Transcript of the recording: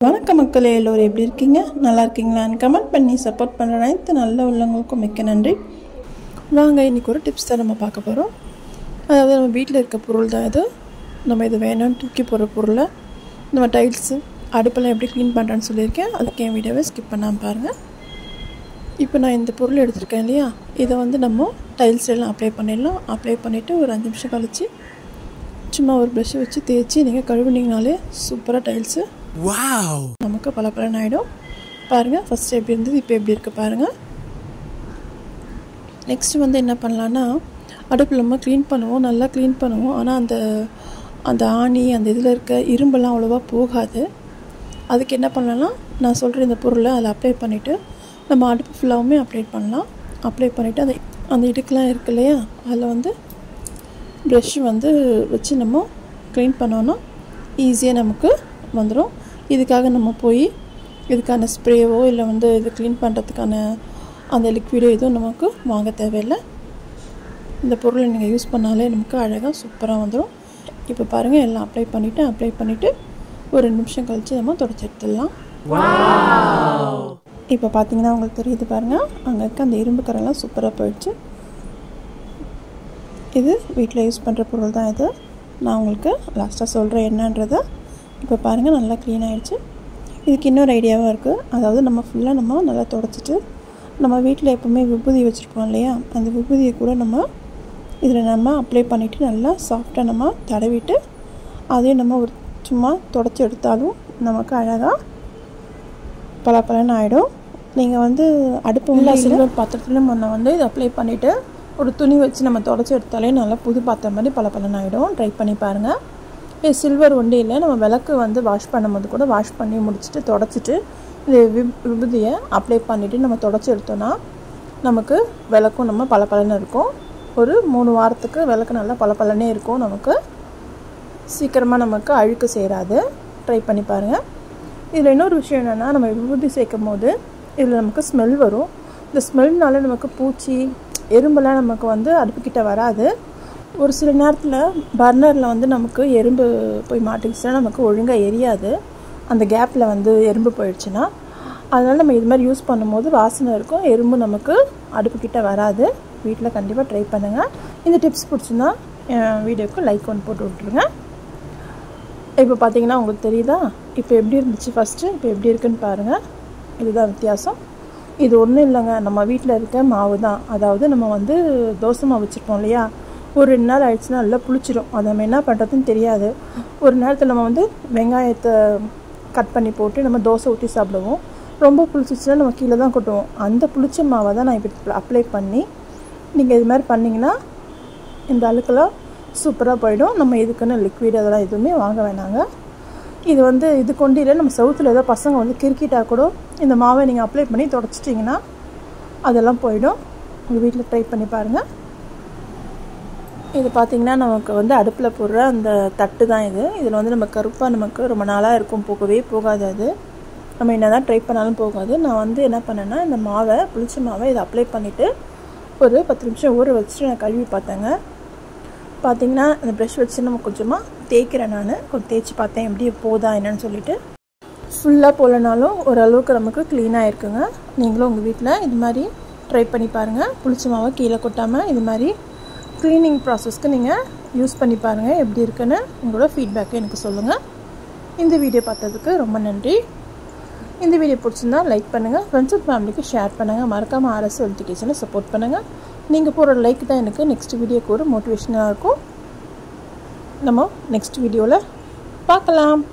வணக்கம் மக்களே, எல்லோரும் எப்படி இருக்கீங்க? நல்லா இருக்கீங்களான்னு கமெண்ட் பண்ணி சப்போர்ட் பண்ணுற அனைத்து நல்ல உள்ளவங்களுக்கும் மிக்க நன்றி. வாங்க இன்றைக்கி ஒரு டிப்ஸ் தான் நம்ம பார்க்க போகிறோம். அதாவது நம்ம வீட்டில் இருக்க பொருள் தான் இது. நம்ம இது வேணும்னு தூக்கி போடுற பொருளை நம்ம டைல்ஸு அடுப்பெல்லாம் எப்படி க்ளீன் பண்ணுறேன்னு சொல்லியிருக்கேன். அதுக்கு என் வீடியோவை ஸ்கிப் பண்ணாமல் பாருங்கள். இப்போ நான் இந்த பொருள் எடுத்திருக்கேன் இல்லையா, இதை வந்து நம்ம டைல்ஸ் எல்லாம் அப்ளை பண்ணிடலாம். அப்ளை பண்ணிவிட்டு ஒரு 5 நிமிஷம் கழித்து சும்மா ஒரு ப்ரஷ்ஷை வச்சு தேய்ச்சி நீங்கள் கழுவுனீங்கனாலே சூப்பராக டைல்ஸு நமக்கு பலப்பலன் ஆகிடும். பாருங்கள், ஃபஸ்ட்டு எப்படி இருந்தது, இப்போ எப்படி இருக்குது பாருங்கள். நெக்ஸ்ட்டு வந்து என்ன பண்ணலான்னா, அடுப்பில் நம்ம க்ளீன் பண்ணுவோம், நல்லா க்ளீன் பண்ணுவோம். ஆனால் அந்த ஆணி அந்த இதில் இருக்க இரும்பெல்லாம் அவ்வளோவா போகாது. அதுக்கு என்ன பண்ணலான்னா, நான் சொல்கிற இந்த பொருளை அதில் அப்ளை பண்ணிவிட்டு நம்ம அடுப்பு ஃபுல்லாகவுமே அப்ளை பண்ணலாம். அப்ளை பண்ணிவிட்டு அந்த இடுக்கெலாம் இருக்கு இல்லையா, அதில் வந்து ப்ரஷ் வந்து வச்சு நம்ம க்ளீன் பண்ணோன்னா ஈஸியாக நமக்கு வந்துடும். இதுக்காக நம்ம போய் இதுக்கான ஸ்ப்ரேவோ இல்லை வந்து இது க்ளீன் பண்ணுறதுக்கான அந்த லிக்விடோ எதுவும் நமக்கு வாங்க தேவையில்லை. இந்த பொருளை நீங்கள் யூஸ் பண்ணாலே நமக்கு அழகாக சூப்பராக வந்துடும். இப்போ பாருங்கள், எல்லாம் அப்ளை பண்ணிவிட்டு ஒரு 2 நிமிஷம் கழித்து நம்ம தொடச்சி எடுத்துடலாம். இப்போ பார்த்தீங்கன்னா உங்களுக்கு தெரியுது பாருங்கள், அங்கே இருக்க அந்த இரும்பு கரெல்லாம் சூப்பராக போயிடுச்சு. இது வீட்டில் யூஸ் பண்ணுற பொருள் தான் இது. நான் உங்களுக்கு லாஸ்ட்டாக சொல்கிறேன் என்னன்றதை. இப்போ பாருங்கள், நல்லா க்ளீன் ஆகிடுச்சு. இதுக்கு இன்னொரு ஐடியாவும் இருக்குது. அதாவது நம்ம ஃபுல்லாக நம்ம நல்லா தொடச்சிட்டு நம்ம வீட்டில் எப்போவுமே விபூதி வச்சுருப்போம் இல்லையா, அந்த விபூதியை கூட நம்ம இதில் நம்ம அப்ளை பண்ணிவிட்டு நல்லா சாஃப்டாக நம்ம தடவிட்டு அதையும் நம்ம ஒரு சும்மா தொடச்சி எடுத்தாலும் நமக்கு அழகாக பலப்பலன் ஆகிடும். நீங்கள் வந்து அடுப்பு உள்ள சில்வர் பாத்திரத்தில் நம்ம வந்து இதை அப்ளை பண்ணிவிட்டு ஒரு துணி வச்சு நம்ம தொடச்சி எடுத்தாலே நல்லா புது பாத்திரம் மாதிரி பலப்பலன் ஆகிடும். ட்ரை பண்ணி பாருங்கள். இது சில்வர் ஒண்டி இல்லை, நம்ம விளக்கு வந்து வாஷ் பண்ணும்போது கூட வாஷ் பண்ணி முடிச்சுட்டு தொடச்சிட்டு இந்த விபூதியை அப்ளை பண்ணிவிட்டு நம்ம தொடச்சி எடுத்தோன்னா நமக்கு விளக்கும் நம்ம பலப்பலன்னு இருக்கும். ஒரு 3 வாரத்துக்கு விளக்கு நல்லா பலப்பலனே இருக்கும். நமக்கு சீக்கிரமாக நமக்கு அழுக்கு சேராது. ட்ரை பண்ணி பாருங்கள். இதில் இன்னொரு விஷயம் என்னென்னா, நம்ம விபூதி சேர்க்கும் போது இதில் நமக்கு ஸ்மெல் வரும். இந்த ஸ்மெல்னால நமக்கு பூச்சி எறும்பெல்லாம் நமக்கு வந்து அடுப்புக்கிட்ட வராது. ஒரு சில நேரத்தில் பர்னரில் வந்து நமக்கு எறும்பு போய் மாட்டிக்கிச்சுன்னா நமக்கு ஒழுங்காக எரியாது. அந்த கேப்பில் வந்து எறும்பு போயிடுச்சுன்னா, அதனால் நம்ம இது மாதிரி யூஸ் பண்ணும்போது வாசனை இருக்கும், எறும்பு நமக்கு அடுப்புக்கிட்ட வராது. வீட்டில் கண்டிப்பாக ட்ரை பண்ணுங்கள். இந்த டிப்ஸ் பிடிச்சிருந்தா வீடியோக்கு லைக் ஒன்று போட்டு விட்ருங்க. இப்போ பார்த்தீங்கன்னா உங்களுக்கு தெரியுதா, இப்போ எப்படி இருந்துச்சு ஃபஸ்ட்டு, இப்போ எப்படி இருக்குன்னு பாருங்கள். இதுதான் வித்தியாசம். இது ஒன்றும் இல்லைங்க, நம்ம வீட்டில் இருக்க மாவு தான். அதாவது நம்ம வந்து தோசை மாவு வச்சுருப்போம் இல்லையா, ஒரு 2 நாள் ஆயிடுச்சுன்னா நல்லா புளிச்சிடும். அதை நம்ம என்ன பண்ணுறதுன்னு தெரியாது. ஒரு நேரத்தில் நம்ம வந்து வெங்காயத்தை கட் பண்ணி போட்டு நம்ம தோசை ஊற்றி சாப்பிடுவோம். ரொம்ப புளிச்சிச்சுன்னா நம்ம கீழே தான் கொட்டுவோம். அந்த புளிச்ச மாவை தான் நான் இப்போ அப்ளை பண்ணி நீங்கள் இது மாதிரி பண்ணிங்கன்னா இந்த அழுக்கெல்லாம் சூப்பராக போயிடும். நம்ம இதுக்குன்னு லிக்விட் அதெல்லாம் எதுவுமே வாங்க வேணாங்க. இது வந்து இது கொண்டியில் நம்ம செவுத்தில் ஏதோ பசங்க வந்து கிறுக்கிட்டா கூட இந்த மாவை நீங்கள் அப்ளை பண்ணி தொடச்சிட்டிங்கன்னா அதெல்லாம் போயிடும். உங்கள் வீட்டில் ட்ரை பண்ணி பாருங்கள். இது பார்த்திங்கன்னா நமக்கு வந்து அடுப்பில் போடுற அந்த தட்டு தான் இது. இதில் வந்து நம்ம கருப்பாக நமக்கு ரொம்ப நாளாக இருக்கும், போகவே போகாது. அது நம்ம என்ன தான் ட்ரை பண்ணாலும் போகாது. நான் வந்து என்ன பண்ணேன்னா, இந்த மாவை புளிச்ச மாவை இதை அப்ளை பண்ணிவிட்டு ஒரு 10 நிமிஷம் ஊற வச்சுட்டு நான் கழுவி பார்த்தேங்க. பார்த்திங்கன்னா அந்த ப்ரஷ் வச்சு நம்ம கொஞ்சமாக தேய்க்கிறேன். நான் கொஞ்சம் தேய்ச்சி பார்த்தேன் எப்படி போதா என்னன்னு சொல்லிவிட்டு. ஃபுல்லாக போகலனாலும் ஓரளவுக்கு நமக்கு க்ளீனாக இருக்குங்க. நீங்களும் உங்கள் வீட்டில் இது மாதிரி ட்ரை பண்ணி பாருங்கள். புளிச்ச மாவை கீழே கொட்டாமல் இது மாதிரி க்ளீனிங் ப்ராசஸ்க்கு நீங்கள் யூஸ் பண்ணி பாருங்கள். எப்படி இருக்குன்னு உங்களோட ஃபீட்பேக்கை எனக்கு சொல்லுங்கள். இந்த வீடியோ பார்த்ததுக்கு ரொம்ப நன்றி. இந்த வீடியோ பிடிச்சிருந்தா லைக் பண்ணுங்கள், ஃப்ரெண்ட்ஸ் அண்ட் ஃபேமிலிக்கு ஷேர் பண்ணுங்கள். மறக்காமல் RS Healthy Kitchen சப்போர்ட் பண்ணுங்கள். நீங்கள் போகிற லைக் தான் எனக்கு நெக்ஸ்ட் வீடியோக்கு ஒரு மோட்டிவேஷனாக இருக்கும். நம்ம நெக்ஸ்ட் வீடியோவில் பார்க்கலாம்.